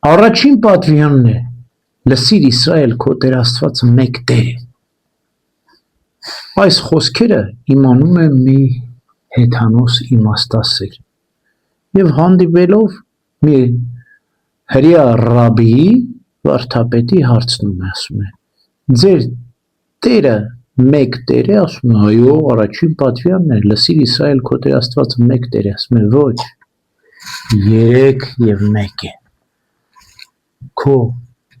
Առաջին պատվիրանն է լսիր Իսրայել քո Տեր Աստվածը մեկ Տեր է։ Այս խոսքերը իմանում է մի հեթանոս իմաստասեր եւ հանդիպելով մի հրյա ռաբիի վարդապետի հարցնում է, ասում է ձեր Տերը մեկ Տեր է, ասում է այո, առաջին պատվիրանն է լսիր Իսրայել քո Տեր Աստվածը մեկ Տեր է, ասում է ոչ, 3 եւ 1 է, քո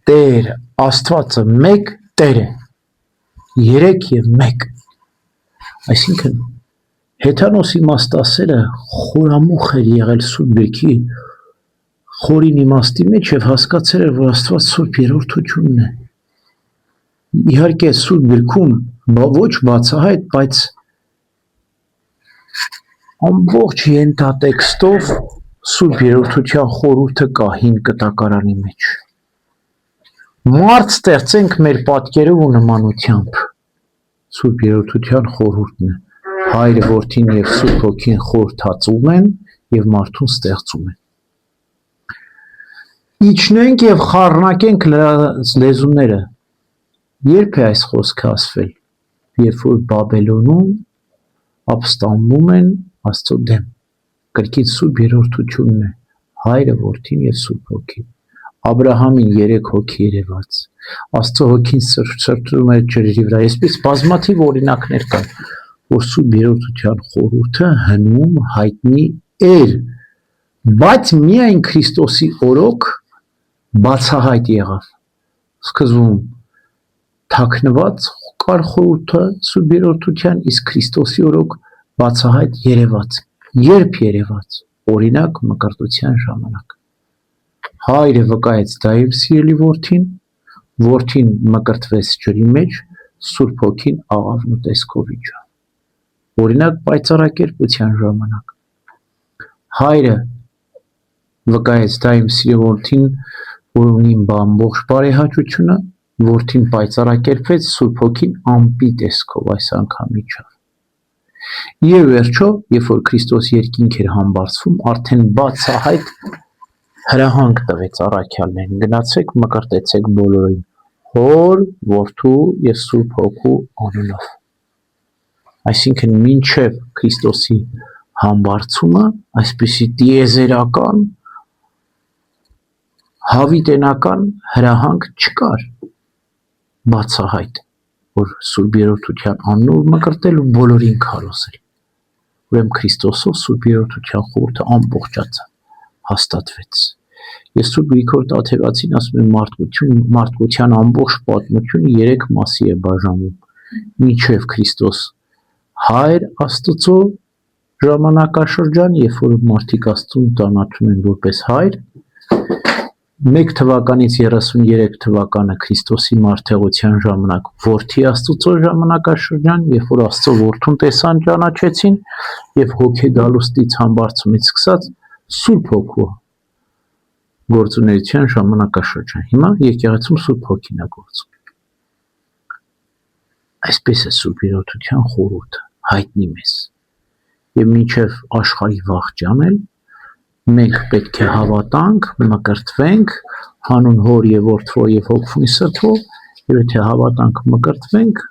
Տեր Աստվածը մեկ Տեր է, 3 եւ 1, այսինքն հեթանոս իմաստասերը խորամուխ էր եղել Սուրբ Գրքի խորին իմաստի մեջ եւ հասկացել էր, որ Աստված Սուրբ Երրորդությունն է։ Իհարկե Սուրբ Գրքում ոչ բացահայտ, բայց ամբողջ ենթատեքստով Սուրբ Երրորդության խորհուրդը կա հին կտակարանի մեջ։ Մարդ ստեղծենք մեր պատկերով ու նմանությամբ։ Սուրբ Երրորդության խորհուրդն է։ Հայրը, Որդին եւ Սուրբ Հոգին խորհրդածում են եւ մարդուն ստեղծում են։ Իջնենք եւ խառնակենք լեզուները։ Երբ է այս խոսքը ասվել, երբ որ Բաբելոնում ապստամբում են Աստծո դեմ, կրկին Սուրբ Երրորդությունն է, Հայրը, Որդին եւ Սուրբ Հոգին, Աբրահամին 3 հոգի երևաց, Աստծո Հոգին սրճում է ջրերի վրա, այսպես բազմաթիվ օրինակներ կան, որ Սուրբ Երրորդության խորհուրդը հնում հայտնի էր, բայց միայն Քրիստոսի օրոք բացահայտ եղավ, սկզբում թաքնված կար խորհուրդը Սուրբ Երրորդության, իսկ Քրիստոսի օրոք բացահայտ երևաց, երբ երևաց, օրինակ մկրտության ժամանակ, Հայրը վկայեց դա իմ սիրելի Որդին, Որդին մկրտվեց ջրի մեջ, Սուրբ Հոգին աղավնու տեսքով իջավ, օրինակ պայծառակերպության ժամանակ, Հայրը վկայեց դա իմ սիրելի Որդին, որ ունի ամբողջ բարեհաճությունը, Որդին պայծառակերպվեց, Սուրբ Հոգին ամպի տեսքով այս անգամ իջավ։ Եվ վերջո, երբ որ Քրիստոս երկինք էր համբարձվում, արդեն բացահայտ հրահանգ տվեց առաքյալներին, գնացեք մկրտեցեք բոլորին, Հոր, Որդու եւ Սուրբ Հոգու անունով։ Այսինքն մինչև Քրիստոսի համբարձումը, այսպիսի տիեզերական հավիտենական հրահանգ չկար, բացահայտ, որ Սուրբ Երրորդության անունով մկրտել ու բոլորին քարոզել։ Ուրեմն Քրիստոսով Սուրբ Երրորդության խորհուրդը ամբողջացավ, հաստատվեց։ Ես Սուրբ Գրիգոր Տաթևացին ասում եմ, մարդկության ամբողջ պատմությունը 3 մասի է բաժանվում, մինչև Քրիստոս Հայր Աստծո ժամանակաշրջան, երբ որ մարդիկ Աստծուն ճանաչում են որպես Հայր, 1 թվականից 33 թվականը Քրիստոսի մարդեղության ժամանակ Որդի Աստծո ժամանակաշրջան, երբ որ Աստծո Որդուն տեսան ճանաչեցին եւ հոգեգալուստից համբարձումից սկսած Սուրբ Հոգու գործունեության ժամանակաշրջան։ Հիմա եկեղեցում Սուրբ Հոգին է գործում։ Այսպես է Սուրբ Երրորդության խորհուրդը հայտնի մեզ։ Եվ մինչև աշխարհի վաղճան էլ մենք պետք է հավատանք, մկրտվենք, հանուն Հոր եւ Որդու եւ Հոգու Սրբով, եւ եթե հավատանք, մկրտվենք,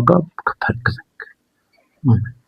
ապա կփրկվենք։ Ամեն։